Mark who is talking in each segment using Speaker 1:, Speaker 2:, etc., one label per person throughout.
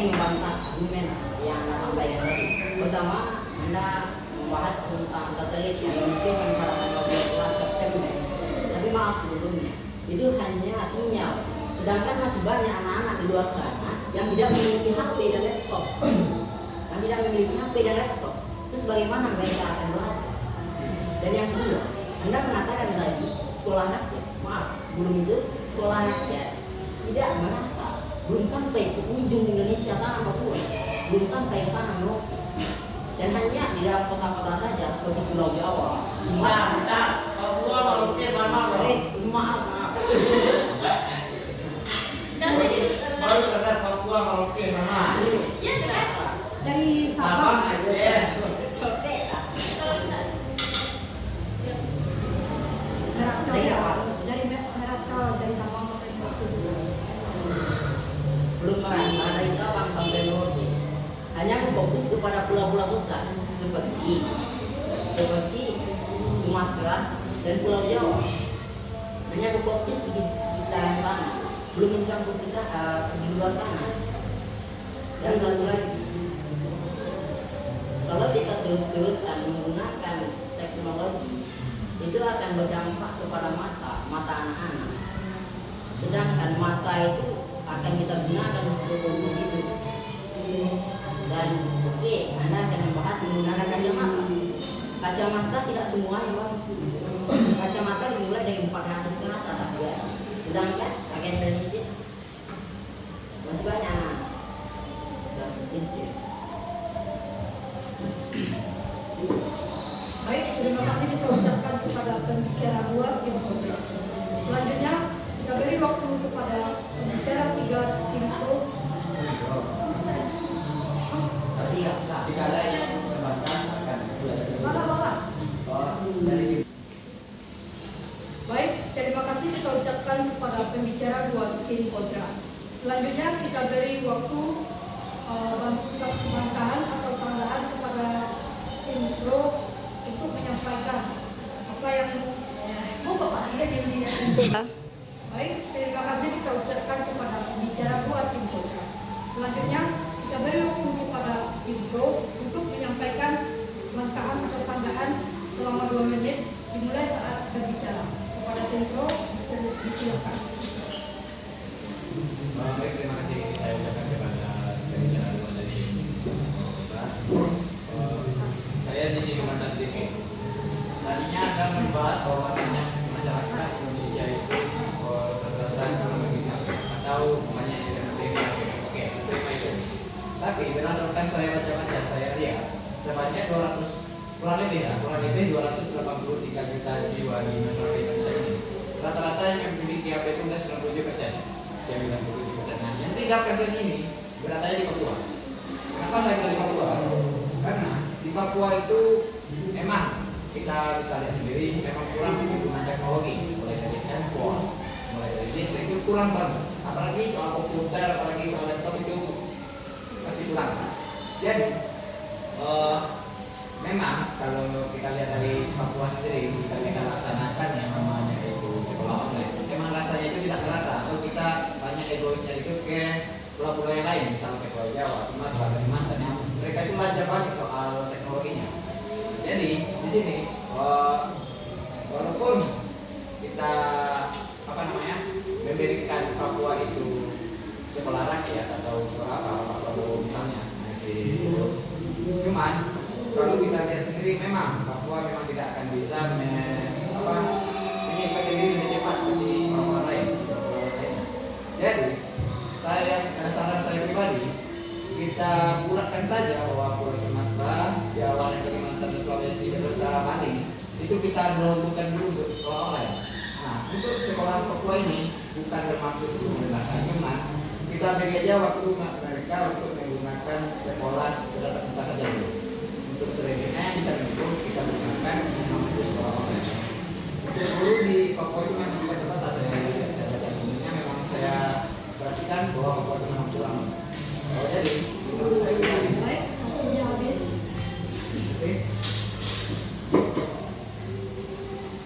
Speaker 1: ingin membantah argumen yang Anda sampaikan tadi. Pertama, Anda membahas tentang satelit yang diluncurkan pada tanggal 12 September. Tapi maaf sebelumnya, itu hanya sinyal. Sedangkan masih banyak anak-anak di luar sana yang tidak memiliki HP dan laptop. Yang tidak memiliki HP dan laptop. Terus bagaimana mereka akan belajar? Dan yang kedua, Anda mengatakan tadi sekolah rakyat. Maaf, sebelum itu sekolah rakyat tidak merata, belum sampai ke ujung Indonesia sana Papua, belum sampai ke sana Merauke. Dan hanya di dalam kota-kota saja seperti Pulau Jawa, Sumatera,
Speaker 2: Papua, Merauke sama
Speaker 1: maaf.
Speaker 2: baru sadar Papua, Merauke sama.
Speaker 3: Iya kan?
Speaker 4: Dari
Speaker 2: Sabang
Speaker 4: Sabang.
Speaker 2: aja.
Speaker 4: Dari Sabang sampai Merauke.
Speaker 1: Belum merata dari Sabang sampai Merauke. Hanya fokus kepada pulau-pulau besar seperti Sumatera dan Pulau Jawa. Hanya berfokus di sekitaran sana, belum mencampur di luar sana. Dan satu lagi, kalau kita terus-terusan menggunakan teknologi, itu akan berdampak kepada mata anak-anak. Sedangkan mata itu akan kita gunakan seumur hidup. Dan oke, Anda akan membahas menggunakan kacamata. Kacamata tidak semuanya, Bang. Kacamata dimulai dari 400 ke atas saja. Sedangkan rakyat Indonesia masih banyak. Dan
Speaker 4: Baik, terima kasih kita ucapkan kepada pembicara 2 tim Kodra. Selanjutnya kita beri waktu kepada pembicara 3 tim Pro.
Speaker 1: siap, Kak.
Speaker 2: Jika ada yang terbatas akan
Speaker 4: Malah.
Speaker 2: dari
Speaker 4: Baik, terima kasih kita ucapkan kepada pembicara 2 tim Kodra. Selanjutnya kita beri waktu bantahan atau sanggahan kepada tim Pro untuk menyampaikan apa yang mau Bapak Anda di sini. Baik, terima kasih kita ucapkan kepada pembicara 2 tim Kodra. Selanjutnya kita beri waktu kepada tim Pro untuk menyampaikan bantahan atau sanggahan selama 2 menit dimulai saat berbicara. Kepada tim Pro disilakan.
Speaker 2: Baik, terima kasih. Saya ucapkan kepada pembicara dua dari saya di sini Mandas TV. Tadinya akan membahas bahwasanya masyarakat Indonesia itu rata-rata atau namanya oke, terima itu. Tapi berdasarkan saya baca-baca, saya lihat sebanyak 200 kurang lebih 283 juta jiwa di masyarakat Indonesia ini. Rata-rata yang memiliki HP itu sudah 97%. Saya bilang 97%. Nah, yang 3% ini beratanya di Papua. Kenapa saya bilang di Papua? Karena di Papua itu memang kita bisa lihat sendiri memang kurang penggunaan teknologi, mulai dari handphone, mulai dari listrik itu kurang banget. Apalagi soal komputer, apalagi soal laptop itu pasti kurang. Jadi memang kalau kita lihat dari Papua sendiri, kita laksanakan yang namanya itu sekolah online. Memang rasanya itu tidak merata. Atau kita banyak egoisnya itu ke pulau-pulau yang lain, misalnya ke Pulau Jawa, Sumatera, Kalimantan, yang mereka itu belajar banyak soal teknologinya. Jadi di sini walaupun kita memberikan Papua itu sekolah rakyat atau sekolah apa misalnya masih cuman kalau kita lihat sendiri memang Papua memang tidak akan bisa menyesuaikan diri dengan cepat seperti orang lain. Jadi saran saya pribadi kita bulatkan saja bahwa Pulau Sumatera, Jawa, dan Kalimantan, Sulawesi, beserta Bali itu kita dahulukan dulu untuk sekolah online. Nah, untuk sekolah Papua ini bukan bermaksud merendahkan, cuman kita beri aja waktu mereka untuk menggunakan sekolah sekedar terbuka saja dulu. Untuk selebihnya yang bisa mendukung kita menggunakan untuk sekolah online. Untuk guru di Papua itu memang tidak terbatas. Saya memang saya perhatikan bahwa Papua itu memang kurang. Jadi menurut saya pribadi.
Speaker 4: Baik, waktunya habis.
Speaker 2: Oke.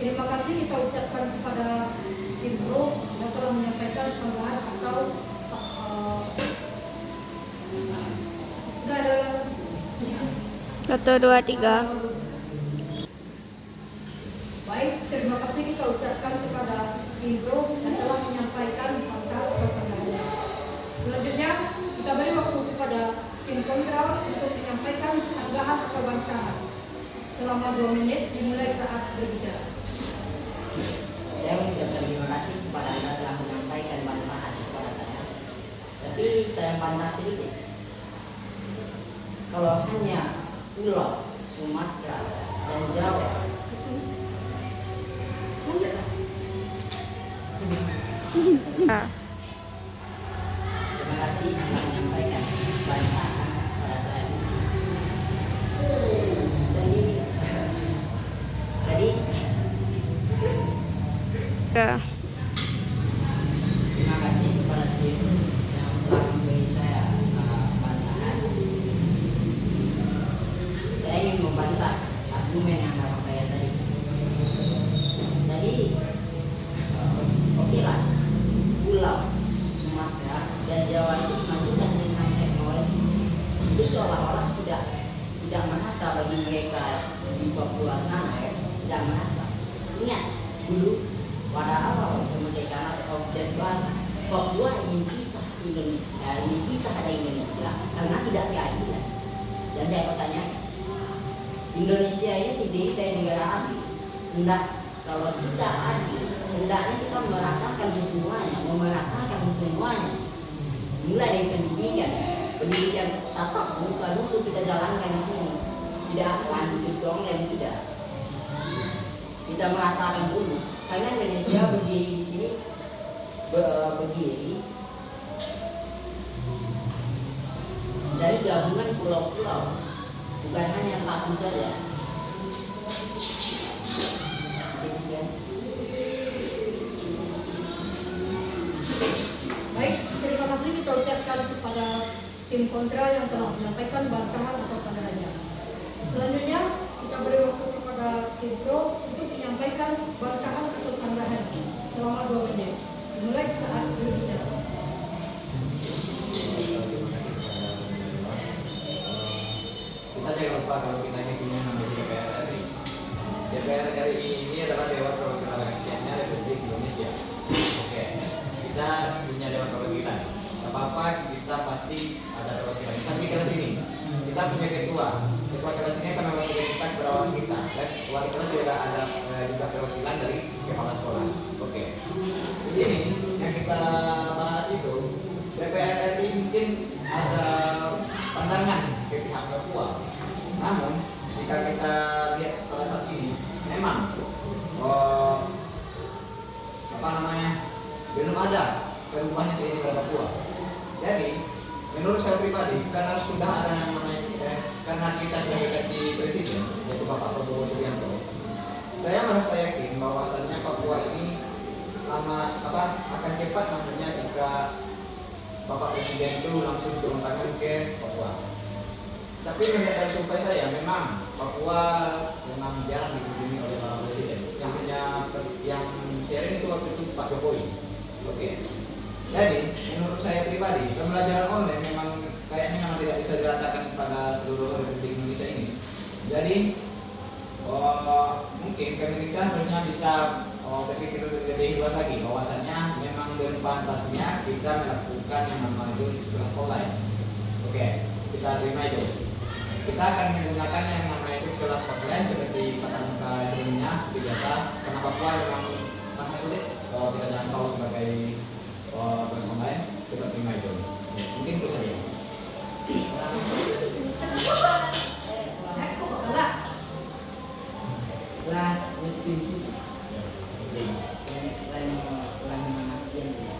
Speaker 4: Terima kasih kita ucapkan kepada tim Pro yang telah menyampaikan sanggahan atau
Speaker 3: Satu, dua, tiga.
Speaker 4: Baik, terima kasih kita ucapkan kepada Indro yang telah menyampaikan fakta pasangannya. Selanjutnya, kita beri waktu kepada tim kontra untuk menyampaikan sanggahan atau bantahan. Selama 2 menit dimulai saat berbicara.
Speaker 1: Saya mengucapkan terima kasih kepada Anda telah menyampaikan bantahan kepada saya. Tapi saya bantah sedikit. Kalau hanya Pulau Sumatera dan Jawa, terima kasih telah menyampaikan bantahan kepada saya. Tadi
Speaker 3: Ya.
Speaker 1: terima kasih kepada tim yang telah memberi saya bantahan. Saya ingin membantah argumen yang Anda sampaikan tadi. Oke lah, Pulau Sumatera dan Jawa itu dimajukan dengan teknologi. Itu seolah-olah tidak merata bagi mereka di Papua sana, ya, tidak merata. Ingat dulu pada awal kemerdekaan Orde Baru, Papua ingin pisah Indonesia, ingin pisah dari Indonesia karena tidak keadilan. Dan saya bertanya, Indonesia ini terdiri dari negara adil. Hendak kalau kita adil, hendaknya kita memeratakan di semuanya, mulai dari pendidikan tatap muka dulu kita jalankan di sini, tidak lanjut ke online, tidak. Kita meratakan dulu, karena Indonesia berdiri di sini berdiri dari gabungan pulau-pulau, bukan hanya satu saja.
Speaker 4: Baik, terima kasih kita ucapkan kepada tim kontra yang telah menyampaikan bantahan atas sanggahannya. Selanjutnya, kita beri waktu kepada tim pro untuk menyampaikan bantahan atau sanggahan selama 2 menit. Dimulai saat berbicara.
Speaker 2: Kita jangan lupa kalau kita ini punya namanya DPR RI. DPR RI ini adalah Dewan Perwakilan Rakyatnya Republik Indonesia. Oke, kita punya Dewan Perwakilan. Gak apa-apa, kita pasti ada perwakilan. Tapi kelas ini kita punya ketua. Ketua kelas ini akan mewakili kita kepada wawas kita. Dan wali kelas juga ada juga perwakilan dari kepala sekolah. Oke. Di sini yang kita bahas itu DPR RI mungkin ada pandangan ke pihak Papua. Namun jika kita lihat pada saat ini memang belum ada perubahan yang terjadi pada Papua. Jadi menurut saya pribadi, karena sudah ada yang namanya karena kita sudah ganti presiden yaitu Bapak Prabowo Subianto, saya merasa yakin bahwasannya Papua ini akan cepat maksudnya jika Bapak Presiden itu langsung turun tangan ke Papua. Tapi melihat dari survei saya, memang Papua memang jarang dikunjungi oleh Bapak Presiden. Yang hanya yang sharing itu waktu itu Pak Jokowi. Oke. Jadi menurut saya pribadi, pembelajaran online kayaknya memang tidak bisa diratakan pada seluruh Republik Indonesia ini. Jadi mungkin Kementerian seharusnya bisa berpikir lebih luas lagi, bahwasannya memang pantasnya kita melakukan yang namanya kelas online. Oke, kita terima itu. Kita akan menggunakan yang namanya itu kelas online seperti tatap muka sebelumnya, seperti biasa. Karena Papua memang sangat sulit kalau kita jangkau sebagai kelas online, kita terima itu. Mungkin itu saja.
Speaker 1: Ulah kunci lain mengakian dia.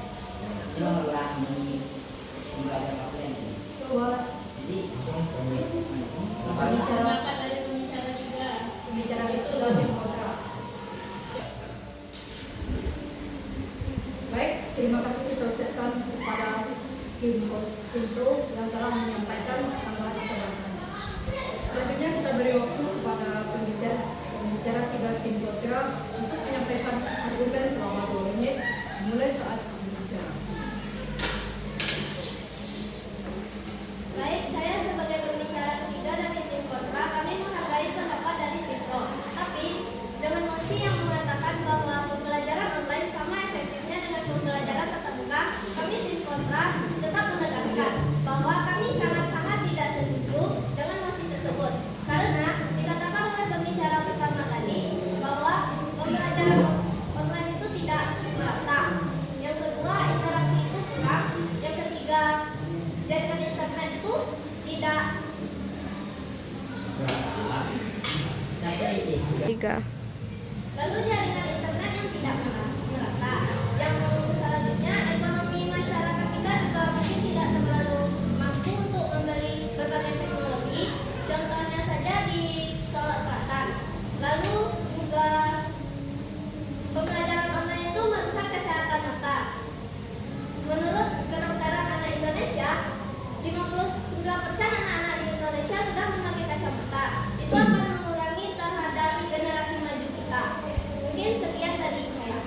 Speaker 1: Dia ulah belajar offline. Jadi
Speaker 4: Pembicara itu tim kontra. Baik, terima kasih kita ucapkan kepada tim kontra.
Speaker 3: 3.
Speaker 5: Lalu jaringan internet yang tidak merata. Yang selanjutnya, ekonomi masyarakat kita juga mungkin tidak terlalu mampu untuk membeli berbagai teknologi. Contohnya saja di Solo Selatan. Lalu juga pembelajaran online itu merusak kesehatan mata. Menurut kedokteran anak Indonesia, 59% anak-anak di Indonesia sudah memakai kacamata. Itu akan mengurangi terhadap generasi maju kita. Mungkin sekian dari saya.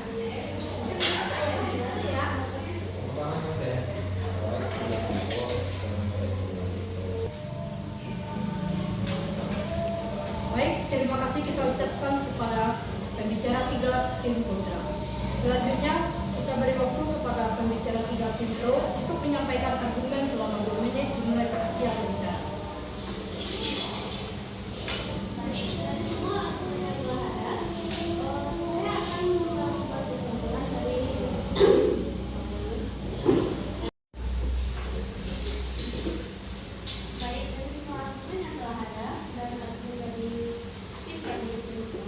Speaker 4: Baik, terima kasih kita ucapkan kepada pembicara 3 tim kontra. Selanjutnya kita beri waktu kepada pembicara 3 tim pro untuk menyampaikan argumen selama 2 menit dimulai saat dia berbicara.
Speaker 5: Baik, dari semua argumen yang telah ada, saya akan membuat kesimpulan dari baik dari semua argumen yang telah ada dan argumen dari tim kami itu,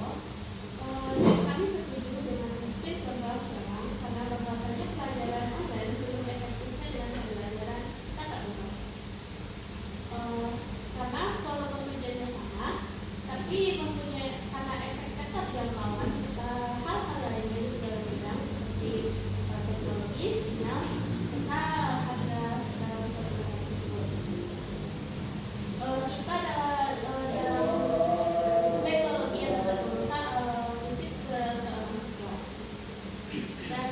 Speaker 5: kami setuju dengan tim pembahas sekarang karena bahwasanya pelajaran online belum efektifnya dengan pembelajaran tatap muka. Karena walaupun tujuannya sama, tapi mempunyai karena efek tetap yang lawan serta hal-hal lainnya di segala bidang seperti teknologi, sinyal, serta harga dalam suatu negara tersebut. Serta dalam teknologi yang dapat merusak fisik seorang siswa. Dan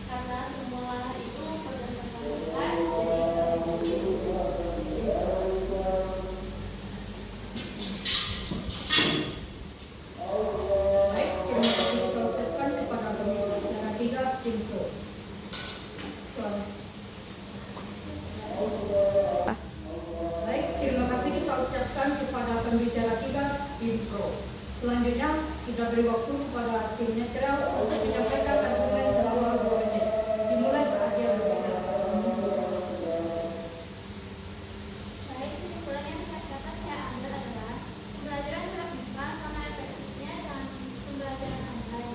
Speaker 5: karena semua itu berdasarkan data, jadi kami sendiri
Speaker 4: Baik, terima kasih kita ucapkan kepada pembicara 3 tim pro. Baik, terima kasih kita ucapkan kepada pembicara 3 tim pro. Selanjutnya kita beri waktu kepada tim netral untuk menyampaikan argumen selama 2 menit. Dimulai saat dia berbicara.
Speaker 5: baik, kesimpulan yang dapat saya ambil adalah pembelajaran tatap muka sama efektifnya dan pembelajaran online.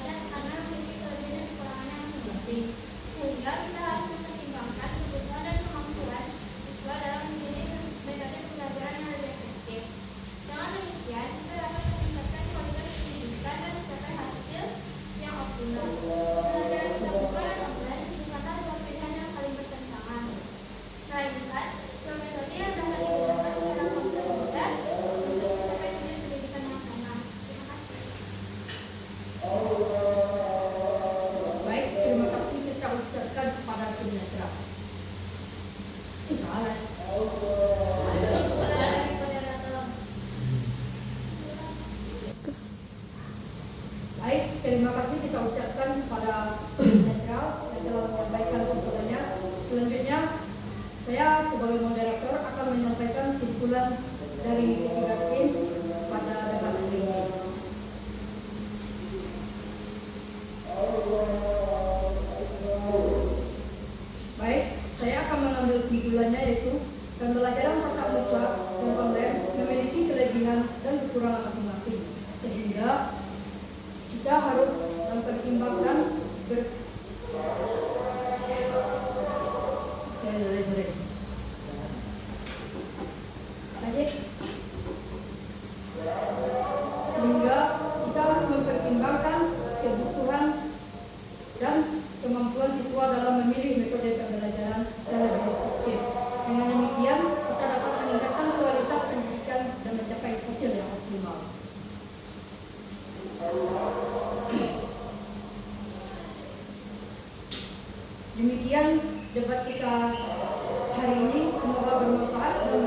Speaker 5: Dan karena memiliki kelebihan dan kekurangannya masing-masing, sehingga kita harus mempertimbangkan kebutuhan dan kemampuan siswa dalam memilih metode pembelajaran yang lebih efektif. Dengan demikian, kita dapat meningkatkan kualitas pendidikan dan mencapai hasil yang optimal. Pembelajaran tatap muka dan online merupakan dua pilihan yang saling bertentangan. Melainkan, dua metode yang dapat digunakan secara komplementer untuk mencapai tujuan pendidikan yang sama. Terima kasih.
Speaker 4: Baik, terima kasih kita ucapkan kepada tim netral. Itu salah.
Speaker 5: Kesimpulan dari moderator.
Speaker 4: Baik, terima kasih kita ucapkan kepada tim netral yang telah menyampaikan kesimpulannya. Selanjutnya, saya sebagai moderator akan menyampaikan kesimpulan dari ketiga tim pada debat hari ini. Baik, saya akan mengambil kesimpulannya yaitu pembelajaran tatap muka dan online memiliki kelebihan dan kekurangan masing-masing, sehingga kita harus mempertimbangkan sehingga kita harus mempertimbangkan kebutuhan dan kemampuan siswa dalam memilih metode pembelajaran yang lebih efektif. Dengan demikian, kita dapat meningkatkan kualitas pendidikan dan mencapai hasil yang optimal. Demikian debat kita hari ini, semoga bermanfaat dan